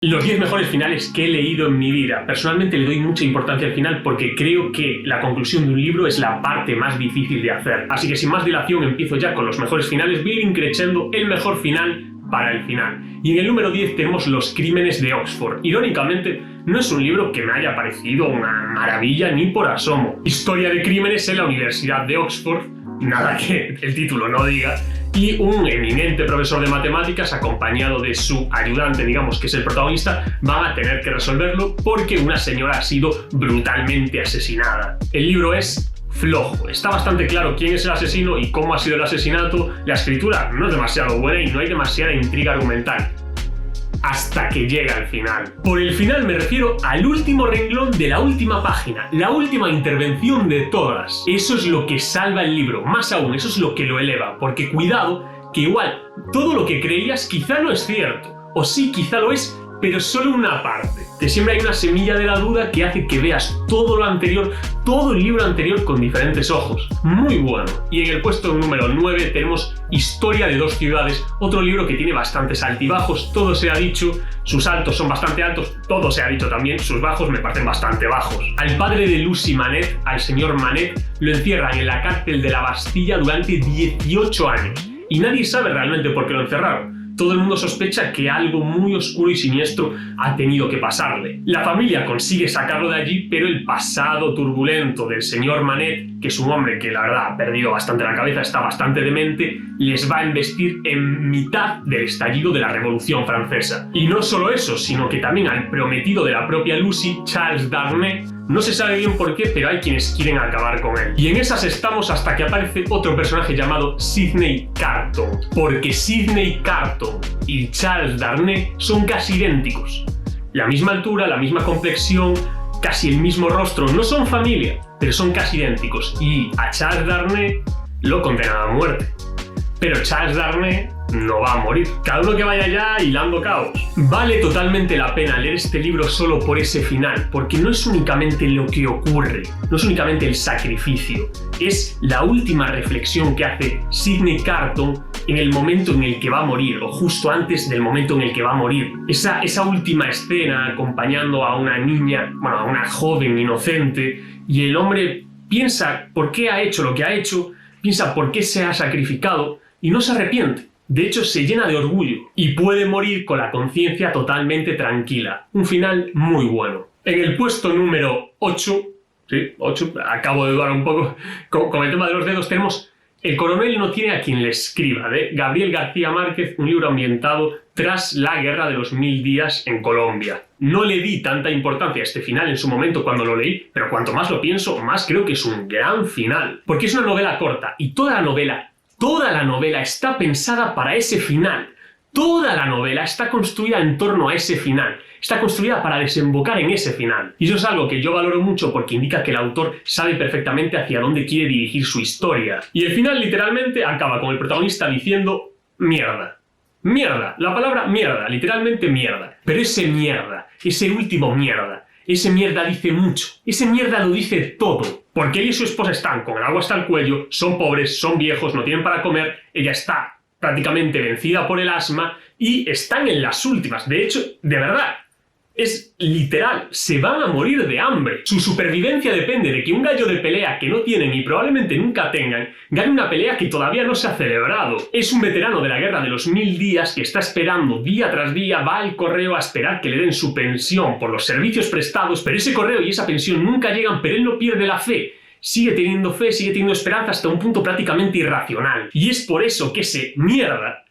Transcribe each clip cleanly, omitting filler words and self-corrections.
Los 10 mejores finales que he leído en mi vida. Personalmente le doy mucha importancia al final porque creo que la conclusión de un libro es la parte más difícil de hacer. Así que sin más dilación empiezo ya con los mejores finales. Voy a ir increciendo el mejor final para el final. Y en el número 10 tenemos Los Crímenes de Oxford. Irónicamente, no es un libro que me haya parecido una maravilla ni por asomo. Historia de crímenes en la Universidad de Oxford, nada que el título no diga, y un eminente profesor de matemáticas acompañado de su ayudante, digamos que es el protagonista, van a tener que resolverlo porque una señora ha sido brutalmente asesinada. El libro es flojo, está bastante claro quién es el asesino y cómo ha sido el asesinato. La escritura no es demasiado buena y no hay demasiada intriga argumental hasta que llega al final. Por el final me refiero al último renglón de la última página, la última intervención de todas. Eso es lo que salva el libro, más aún, eso es lo que lo eleva, porque cuidado, que igual todo lo que creías quizá no es cierto, o sí, quizá lo es, pero solo una parte. Que siempre hay una semilla de la duda que hace que veas todo lo anterior, todo el libro anterior con diferentes ojos. Muy bueno. Y en el puesto número 9 tenemos Historia de dos ciudades, otro libro que tiene bastantes altibajos, todo se ha dicho, sus altos son bastante altos, todo se ha dicho también, sus bajos me parecen bastante bajos. Al padre de Lucy Manet, al señor Manet, lo encierran en la cárcel de la Bastilla durante 18 años. Y nadie sabe realmente por qué lo encerraron. Todo el mundo sospecha que algo muy oscuro y siniestro ha tenido que pasarle. La familia consigue sacarlo de allí, pero el pasado turbulento del señor Manet, que es un hombre que la verdad ha perdido bastante la cabeza, está bastante demente, les va a embestir en mitad del estallido de la Revolución Francesa. Y no solo eso, sino que también al prometido de la propia Lucy, Charles Darnay, no se sabe bien por qué, pero hay quienes quieren acabar con él. Y en esas estamos hasta que aparece otro personaje llamado Sidney Carton. Porque Sidney Carton y Charles Darnay son casi idénticos. La misma altura, la misma complexión, casi el mismo rostro. No son familia, pero son casi idénticos. Y a Charles Darnay lo condenan a muerte. Pero Charles Darnay no va a morir. Cada uno que vaya ya hilando caos. Vale totalmente la pena leer este libro solo por ese final, porque no es únicamente lo que ocurre, no es únicamente el sacrificio, es la última reflexión que hace Sidney Carton en el momento en el que va a morir, o justo antes del momento en el que va a morir. Esa última escena acompañando a una niña, bueno, a una joven inocente, y el hombre piensa por qué ha hecho lo que ha hecho, piensa por qué se ha sacrificado, y no se arrepiente. De hecho, se llena de orgullo y puede morir con la conciencia totalmente tranquila. Un final muy bueno. En el puesto número 8, sí, 8, acabo de dudar un poco con el tema de los dedos, tenemos El coronel no tiene a quien le escriba, de Gabriel García Márquez, un libro ambientado tras la Guerra de los 1000 días en Colombia. No le di tanta importancia a este final en su momento cuando lo leí, pero cuanto más lo pienso, más creo que es un gran final. Porque es una novela corta y toda la novela está pensada para ese final. Toda la novela está construida en torno a ese final. Está construida para desembocar en ese final. Y eso es algo que yo valoro mucho porque indica que el autor sabe perfectamente hacia dónde quiere dirigir su historia. Y el final literalmente acaba con el protagonista diciendo mierda. Mierda. La palabra mierda. Literalmente mierda. Pero ese mierda. Ese último mierda. Ese mierda dice mucho. Ese mierda lo dice todo. Porque él y su esposa están con el agua hasta el cuello, son pobres, son viejos, no tienen para comer, ella está prácticamente vencida por el asma y están en las últimas. De hecho, de verdad, es literal, se van a morir de hambre. Su supervivencia depende de que un gallo de pelea que no tienen y probablemente nunca tengan, gane una pelea que todavía no se ha celebrado. Es un veterano de la Guerra de los 1000 días que está esperando día tras día, va al correo a esperar que le den su pensión por los servicios prestados, pero ese correo y esa pensión nunca llegan, pero él no pierde la fe. Sigue teniendo fe, sigue teniendo esperanza hasta un punto prácticamente irracional. Y es por eso que ese mierda,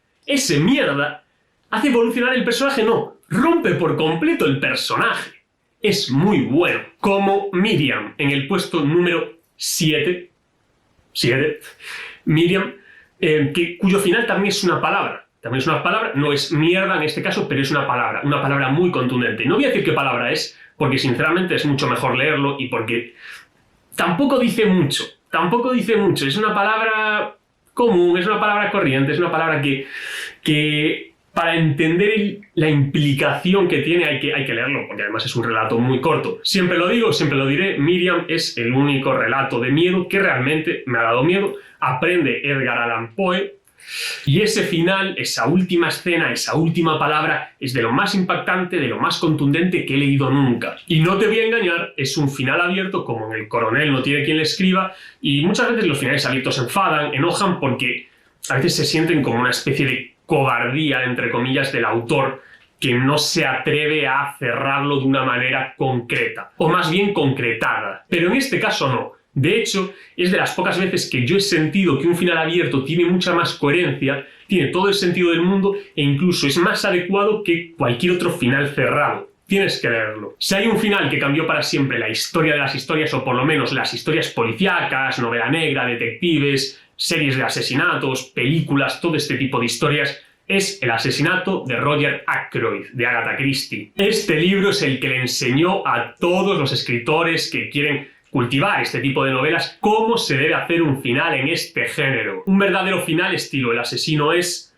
hace evolucionar el personaje, no, rompe por completo el personaje. Es muy bueno. Como Miriam, en el puesto número 7. Miriam, cuyo final también es una palabra. También es una palabra, no es mierda en este caso, pero es una palabra muy contundente. No voy a decir qué palabra es, porque sinceramente es mucho mejor leerlo y porque tampoco dice mucho. Es una palabra común, es una palabra corriente, es una palabra que para entender la implicación que tiene hay que leerlo, porque además es un relato muy corto. Siempre lo digo, siempre lo diré, Miriam es el único relato de miedo que realmente me ha dado miedo. Aprende Edgar Allan Poe Y ese final, esa última escena, esa última palabra, es de lo más impactante, de lo más contundente que he leído nunca. Y no te voy a engañar, es un final abierto, como en El Coronel no tiene quien le escriba, y muchas veces los finales abiertos enfadan, enojan, porque a veces se sienten como una especie de cobardía, entre comillas, del autor, que no se atreve a cerrarlo de una manera concreta, o más bien concretada. Pero en este caso no. De hecho, es de las pocas veces que yo he sentido que un final abierto tiene mucha más coherencia, tiene todo el sentido del mundo e incluso es más adecuado que cualquier otro final cerrado. Tienes que leerlo. Si hay un final que cambió para siempre la historia de las historias, o por lo menos las historias policíacas, novela negra, detectives, series de asesinatos, películas, todo este tipo de historias, es El asesinato de Roger Ackroyd, de Agatha Christie. Este libro es el que le enseñó a todos los escritores que quieren cultivar este tipo de novelas cómo se debe hacer un final en este género. Un verdadero final estilo El asesino es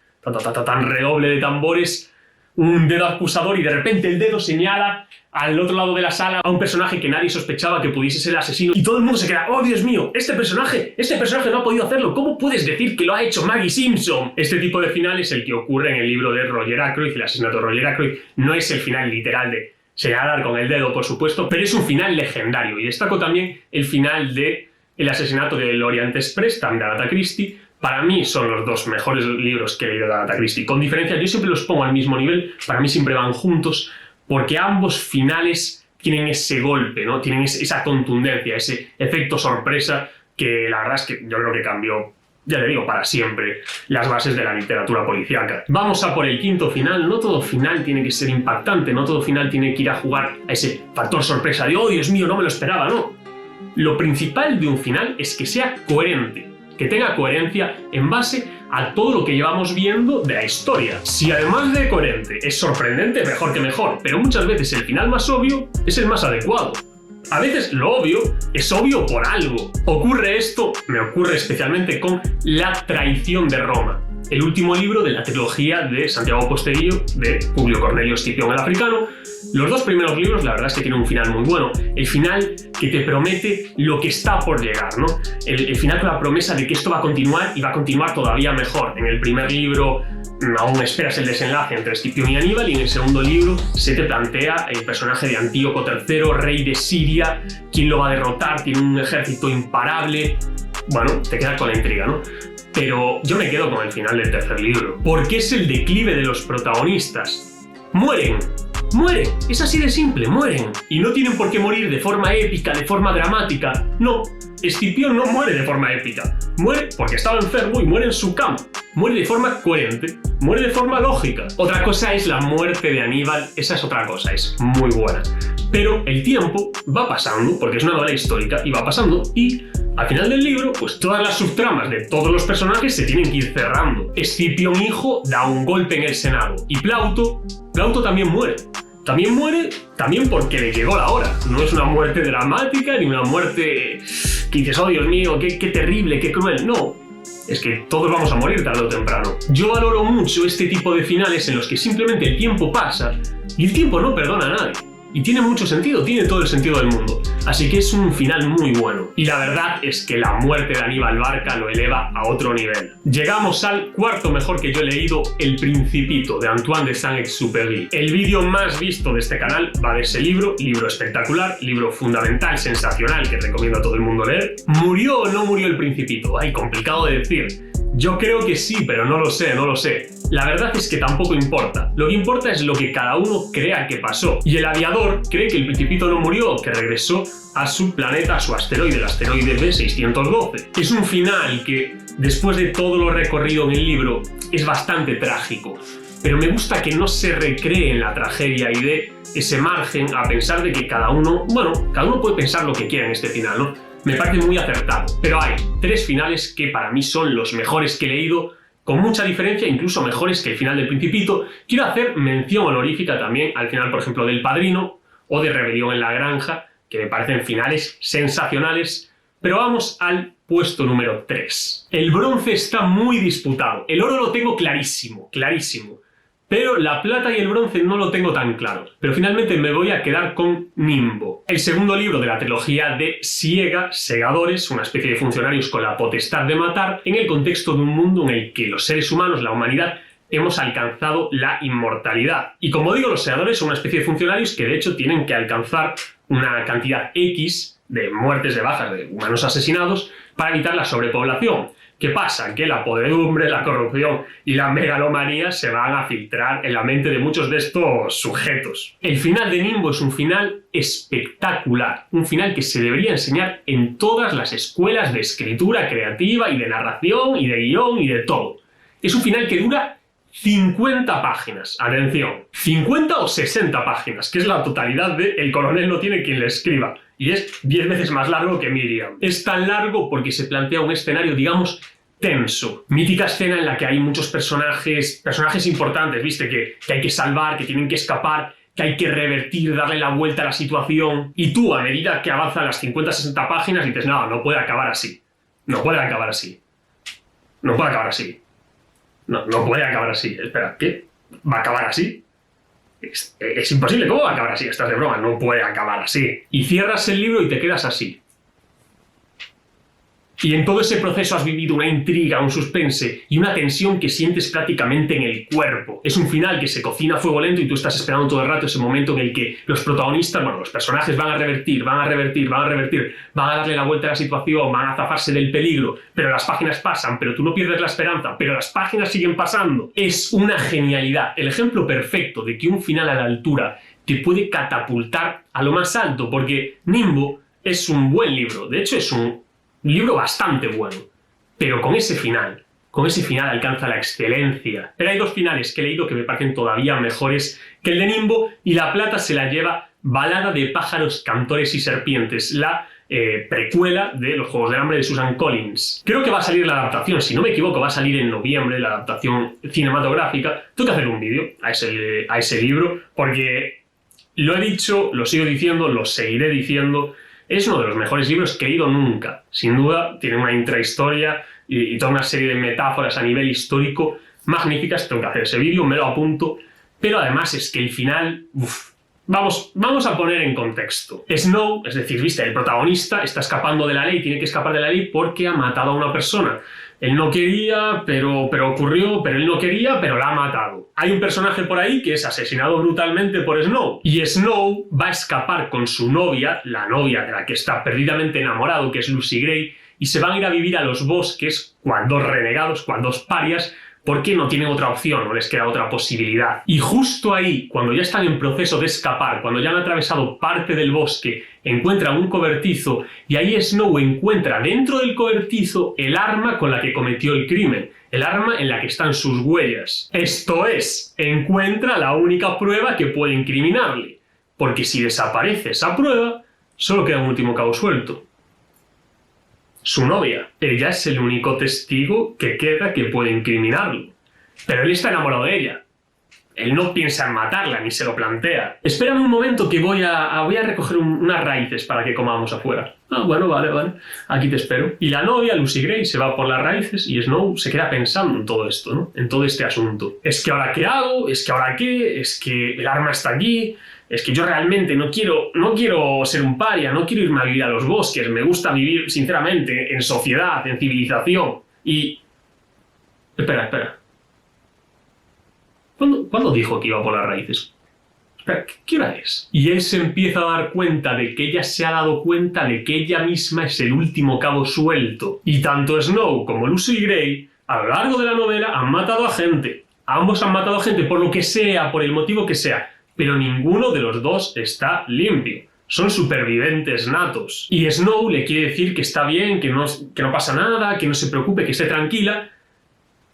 tan redoble de tambores, un dedo acusador y de repente el dedo señala al otro lado de la sala a un personaje que nadie sospechaba que pudiese ser el asesino y todo el mundo se queda, ¡oh Dios mío! Este personaje no ha podido hacerlo, ¿cómo puedes decir que lo ha hecho Maggie Simpson? Este tipo de final es el que ocurre en el libro de Roger Ackroyd, El asesinato de Roger Ackroyd. No es el final literal de señalar con el dedo, por supuesto, pero es un final legendario. Y destaco también el final de El asesinato del Orient Express, también de Agatha Christie. Para mí son los dos mejores libros que he leído de Agatha Christie. Con diferencia, yo siempre los pongo al mismo nivel, para mí siempre van juntos, porque ambos finales tienen ese golpe, ¿no? Tienen esa contundencia, ese efecto sorpresa que la verdad es que yo creo que cambió, ya le digo, para siempre las bases de la literatura policíaca. Vamos a por el quinto final. No todo final tiene que ser impactante, no todo final tiene que ir a jugar a ese factor sorpresa de, oh Dios mío, no me lo esperaba, no. Lo principal de un final es que sea coherente, que tenga coherencia en base a todo lo que llevamos viendo de la historia. Si además de coherente es sorprendente, mejor que mejor, pero muchas veces el final más obvio es el más adecuado. A veces lo obvio es obvio por algo. Ocurre esto, me ocurre especialmente con La traición de Roma, el último libro de la trilogía de Santiago Posteguillo de Publio Cornelio Escipión el Africano. Los dos primeros libros, la verdad es que tienen un final muy bueno. El final que te promete lo que está por llegar, ¿no? El final con la promesa de que esto va a continuar y va a continuar todavía mejor. En el primer libro aún esperas el desenlace entre Escipión y Aníbal, y en el segundo libro se te plantea el personaje de Antíoco III, rey de Siria, quién lo va a derrotar, tiene un ejército imparable. Bueno, te quedas con la intriga, ¿no? Pero yo me quedo con el final del tercer libro, porque es el declive de los protagonistas. ¡Mueren! ¡Mueren! Es así de simple, mueren. Y no tienen por qué morir de forma épica, de forma dramática. No, Escipión no muere de forma épica. Muere porque estaba enfermo y muere en su cama. Muere de forma coherente, muere de forma lógica. Otra cosa es la muerte de Aníbal, esa es otra cosa, es muy buena. Pero el tiempo va pasando, porque es una novela histórica, y va pasando, y al final del libro, pues todas las subtramas de todos los personajes se tienen que ir cerrando. Escipión hijo da un golpe en el Senado, y Plauto también muere. También porque le llegó la hora. No es una muerte dramática, ni una muerte que dices, oh Dios mío, qué terrible, qué cruel. No, es que todos vamos a morir tarde o temprano. Yo valoro mucho este tipo de finales en los que simplemente el tiempo pasa y el tiempo no perdona a nadie. Y tiene mucho sentido, tiene todo el sentido del mundo. Así que es un final muy bueno. Y la verdad es que la muerte de Aníbal Barca lo eleva a otro nivel. Llegamos al cuarto mejor que yo he leído, El Principito, de Antoine de Saint-Exupéry. El vídeo más visto de este canal va de ese libro espectacular, libro fundamental, sensacional, que recomiendo a todo el mundo leer. ¿Murió o no murió el Principito? Ay, complicado de decir. Yo creo que sí, pero no lo sé. La verdad es que tampoco importa. Lo que importa es lo que cada uno crea que pasó. Y el aviador cree que el Principito no murió, que regresó a su planeta, a su asteroide, el asteroide B612. Es un final que, después de todo lo recorrido en el libro, es bastante trágico. Pero me gusta que no se recree en la tragedia y dé ese margen a pensar de que cada uno puede pensar lo que quiera en este final, ¿no? Me parece muy acertado. Pero hay tres finales que para mí son los mejores que he leído, con mucha diferencia, incluso mejores que el final del Principito. Quiero hacer mención honorífica también al final, por ejemplo, del Padrino o de Rebelión en la Granja, que me parecen finales sensacionales. Pero vamos al puesto número 3. El bronce está muy disputado. El oro lo tengo clarísimo. pero la plata y el bronce no lo tengo tan claro. Pero finalmente me voy a quedar con Nimbo, el segundo libro de la trilogía de Siega, Segadores, una especie de funcionarios con la potestad de matar, en el contexto de un mundo en el que los seres humanos, la humanidad, hemos alcanzado la inmortalidad. Y como digo, los Segadores son una especie de funcionarios que de hecho tienen que alcanzar una cantidad X de muertes, de bajas, de humanos asesinados para evitar la sobrepoblación. ¿Qué pasa? Que la podredumbre, la corrupción y la megalomanía se van a filtrar en la mente de muchos de estos sujetos. El final de Nimbo es un final espectacular, un final que se debería enseñar en todas las escuelas de escritura creativa y de narración y de guión y de todo. Es un final que dura 50 páginas, atención, 50 o 60 páginas, que es la totalidad de El coronel no tiene quien le escriba, y es 10 veces más largo que Miriam. Es tan largo porque se plantea un escenario, digamos, tenso. Mítica escena en la que hay muchos personajes importantes, ¿viste? Que hay que salvar, que tienen que escapar, que hay que revertir, darle la vuelta a la situación, y tú, a medida que avanzan las 50-60 páginas, dices, no puede acabar así, no puede acabar así, no puede acabar así. No puede acabar así. Espera, ¿qué? ¿Va a acabar así? Es imposible. ¿Cómo va a acabar así? Estás de broma. No puede acabar así. Y cierras el libro y te quedas así. Y en todo ese proceso has vivido una intriga, un suspense y una tensión que sientes prácticamente en el cuerpo. Es un final que se cocina a fuego lento y tú estás esperando todo el rato ese momento en el que los protagonistas, los personajes van a revertir, van a darle la vuelta a la situación, van a zafarse del peligro, pero las páginas pasan, pero tú no pierdes la esperanza, pero las páginas siguen pasando. Es una genialidad, el ejemplo perfecto de que un final a la altura te puede catapultar a lo más alto, porque Nimbo es un buen libro, de hecho es un libro bastante bueno, pero con ese final alcanza la excelencia. Pero hay dos finales que he leído que me parecen todavía mejores que el de Nimbo, y la plata se la lleva Balada de pájaros, cantores y serpientes, la precuela de Los Juegos del Hambre de Susan Collins. Creo que va a salir la adaptación, si no me equivoco, va a salir en noviembre la adaptación cinematográfica. Tengo que hacer un vídeo a ese libro, porque lo he dicho, lo sigo diciendo, lo seguiré diciendo. Es uno de los mejores libros que he leído nunca. Sin duda, tiene una intrahistoria y toda una serie de metáforas a nivel histórico magníficas. Tengo que hacer ese vídeo, me lo apunto. Pero además es que el final... Vamos a poner en contexto. Snow, es decir, viste, el protagonista está escapando de la ley, tiene que escapar de la ley porque ha matado a una persona. Él no quería, pero ocurrió, pero él no quería, pero la ha matado. Hay un personaje por ahí que es asesinado brutalmente por Snow. Y Snow va a escapar con su novia, la novia de la que está perdidamente enamorado, que es Lucy Gray, y se van a ir a vivir a los bosques, cual dos renegados, cual dos parias, porque no tienen otra opción, no les queda otra posibilidad. Y justo ahí, cuando ya están en proceso de escapar, cuando ya han atravesado parte del bosque, encuentran un cobertizo y ahí Snow encuentra dentro del cobertizo el arma con la que cometió el crimen, el arma en la que están sus huellas. Esto es, encuentra la única prueba que puede incriminarle, porque si desaparece esa prueba, solo queda un último cabo suelto. Su novia. Ella es el único testigo que queda que puede incriminarlo. Pero él está enamorado de ella. Él no piensa en matarla, ni se lo plantea. Espérame un momento que voy a recoger unas raíces para que comamos afuera. Ah, bueno, vale. Aquí te espero. Y la novia, Lucy Gray, se va por las raíces y Snow se queda pensando en todo esto, ¿no? En todo este asunto. ¿Es que ahora qué hago? ¿Es que ahora qué? ¿Es que el arma está allí? Es que yo realmente no quiero ser un paria, no quiero irme a vivir a los bosques, me gusta vivir, sinceramente, en sociedad, en civilización. Y... Espera. ¿Cuándo dijo que iba por las raíces? Espera, ¿qué hora es? Y él se empieza a dar cuenta de que ella se ha dado cuenta de que ella misma es el último cabo suelto. Y tanto Snow como Lucy Gray, a lo largo de la novela, han matado a gente. Ambos han matado a gente por lo que sea, por el motivo que sea. Pero ninguno de los dos está limpio. Son supervivientes natos. Y Snow le quiere decir que está bien, que no pasa nada, que no se preocupe, que esté tranquila.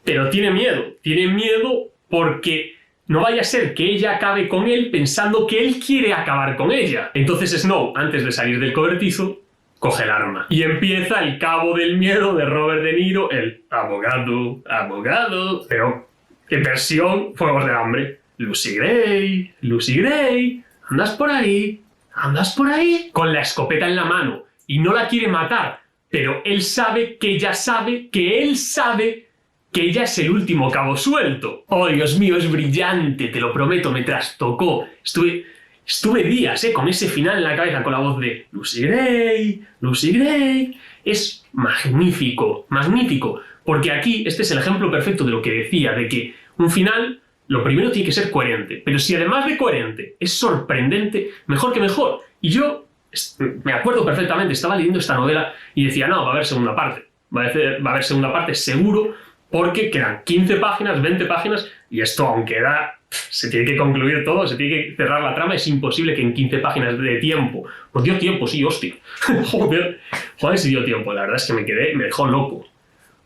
Pero tiene miedo. Tiene miedo porque no vaya a ser que ella acabe con él pensando que él quiere acabar con ella. Entonces Snow, antes de salir del cobertizo, coge el arma. Y empieza el cabo del miedo de Robert De Niro, el abogado. Pero en versión Juegos del Hambre. Lucy Gray, andas por ahí, con la escopeta en la mano, y no la quiere matar, pero él sabe que ella sabe que él sabe que ya es el último cabo suelto. Oh, Dios mío, es brillante, te lo prometo, me trastocó. Estuve días, con ese final en la cabeza, con la voz de Lucy Gray, Lucy Gray. Es magnífico, magnífico. Porque aquí, este es el ejemplo perfecto de lo que decía, de que un final, lo primero tiene que ser coherente. Pero si además de coherente es sorprendente, mejor que mejor. Y yo me acuerdo perfectamente, estaba leyendo esta novela y decía, no, va a haber segunda parte. Va a haber segunda parte seguro, porque quedan 15 páginas, 20 páginas, y esto, aunque se tiene que concluir todo, se tiene que cerrar la trama, es imposible que en 15 páginas de tiempo. Pues dio tiempo, sí, hostia. Joder, sí dio tiempo, la verdad es que me dejó loco.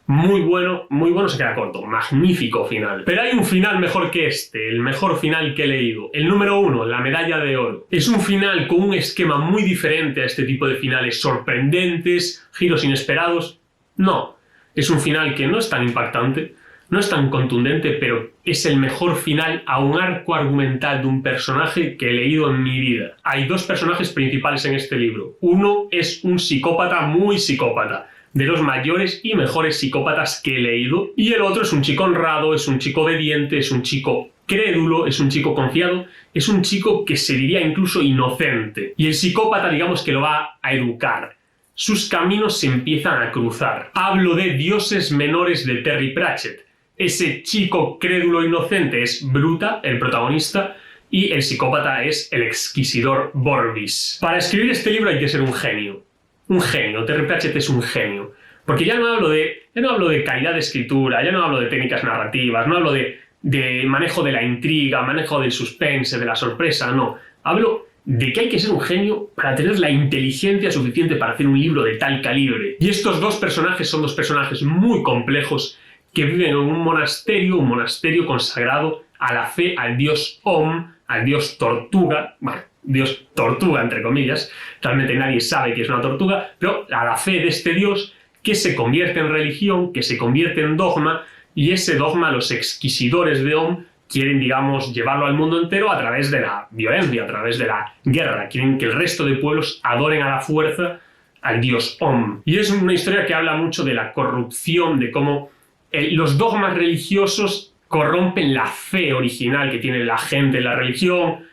Muy bueno, se queda corto. Magnífico final. Pero hay un final mejor que este, el mejor final que he leído. El número 1, la medalla de oro. Es un final con un esquema muy diferente a este tipo de finales sorprendentes, giros inesperados. No, es un final que no es tan impactante, no es tan contundente, pero es el mejor final a un arco argumental de un personaje que he leído en mi vida. Hay dos personajes principales en este libro. Uno es un psicópata muy psicópata, de los mayores y mejores psicópatas que he leído, y el otro es un chico honrado, es un chico obediente, es un chico crédulo, es un chico confiado, es un chico que se diría incluso inocente. Y el psicópata, digamos que lo va a educar. Sus caminos se empiezan a cruzar. Hablo de Dioses Menores de Terry Pratchett. Ese chico crédulo inocente es Bruta, el protagonista, y el psicópata es el exquisidor Vorbis. Para escribir este libro hay que ser un genio. Un genio. Terry Pratchett es un genio. Porque ya no hablo de calidad de escritura, ya no hablo de técnicas narrativas, no hablo de manejo de la intriga, manejo del suspense, de la sorpresa, no. Hablo de que hay que ser un genio para tener la inteligencia suficiente para hacer un libro de tal calibre. Y estos dos personajes son dos personajes muy complejos que viven en un monasterio consagrado a la fe, al dios Om, al dios tortuga, bueno, dios tortuga entre comillas, realmente nadie sabe que es una tortuga, pero a la fe de este dios que se convierte en religión, que se convierte en dogma, y ese dogma los exquisidores de Om quieren, digamos, llevarlo al mundo entero a través de la violencia, a través de la guerra. Quieren que el resto de pueblos adoren a la fuerza al dios Om. Y es una historia que habla mucho de la corrupción, de cómo los dogmas religiosos corrompen la fe original que tiene la gente en la religión,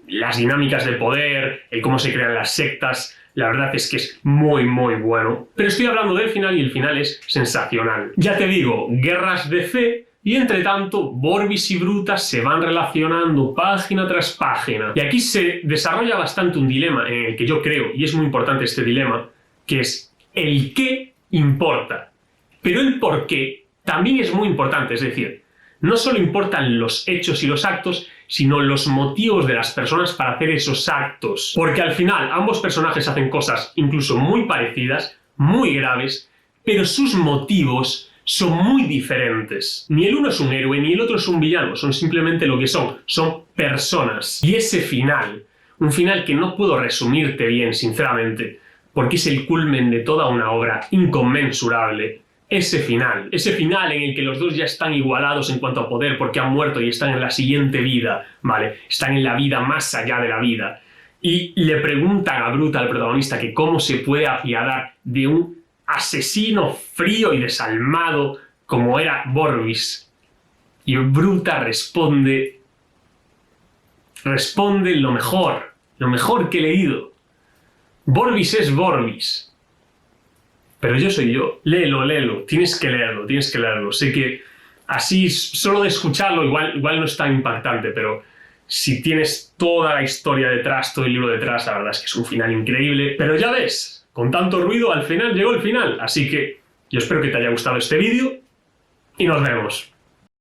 las dinámicas de poder, el cómo se crean las sectas. La verdad es que es muy, muy bueno. Pero estoy hablando del final y el final es sensacional. Ya te digo, guerras de fe. Y entre tanto, Vorbis y Bruta se van relacionando página tras página. Y aquí se desarrolla bastante un dilema en el que yo creo, y es muy importante este dilema, que es el qué importa. Pero el por qué también es muy importante, es decir, no solo importan los hechos y los actos, sino los motivos de las personas para hacer esos actos. Porque al final ambos personajes hacen cosas incluso muy parecidas, muy graves, pero sus motivos son muy diferentes. Ni el uno es un héroe, ni el otro es un villano, son simplemente lo que son personas. Y ese final, un final que no puedo resumirte bien, sinceramente, porque es el culmen de toda una obra inconmensurable. Ese final en el que los dos ya están igualados en cuanto a poder porque han muerto y están en la siguiente vida, ¿vale? Están en la vida más allá de la vida. Y le preguntan a Bruta, al protagonista, que cómo se puede apiadar de un asesino frío y desalmado como era Vorbis. Y Bruta responde lo mejor que he leído. Vorbis es Vorbis. Pero yo soy yo. Léelo. Tienes que leerlo. Sé que así, solo de escucharlo, igual no es tan impactante, pero si tienes toda la historia detrás, todo el libro detrás, la verdad es que es un final increíble. Pero ya ves, con tanto ruido, al final llegó el final. Así que yo espero que te haya gustado este vídeo y nos vemos.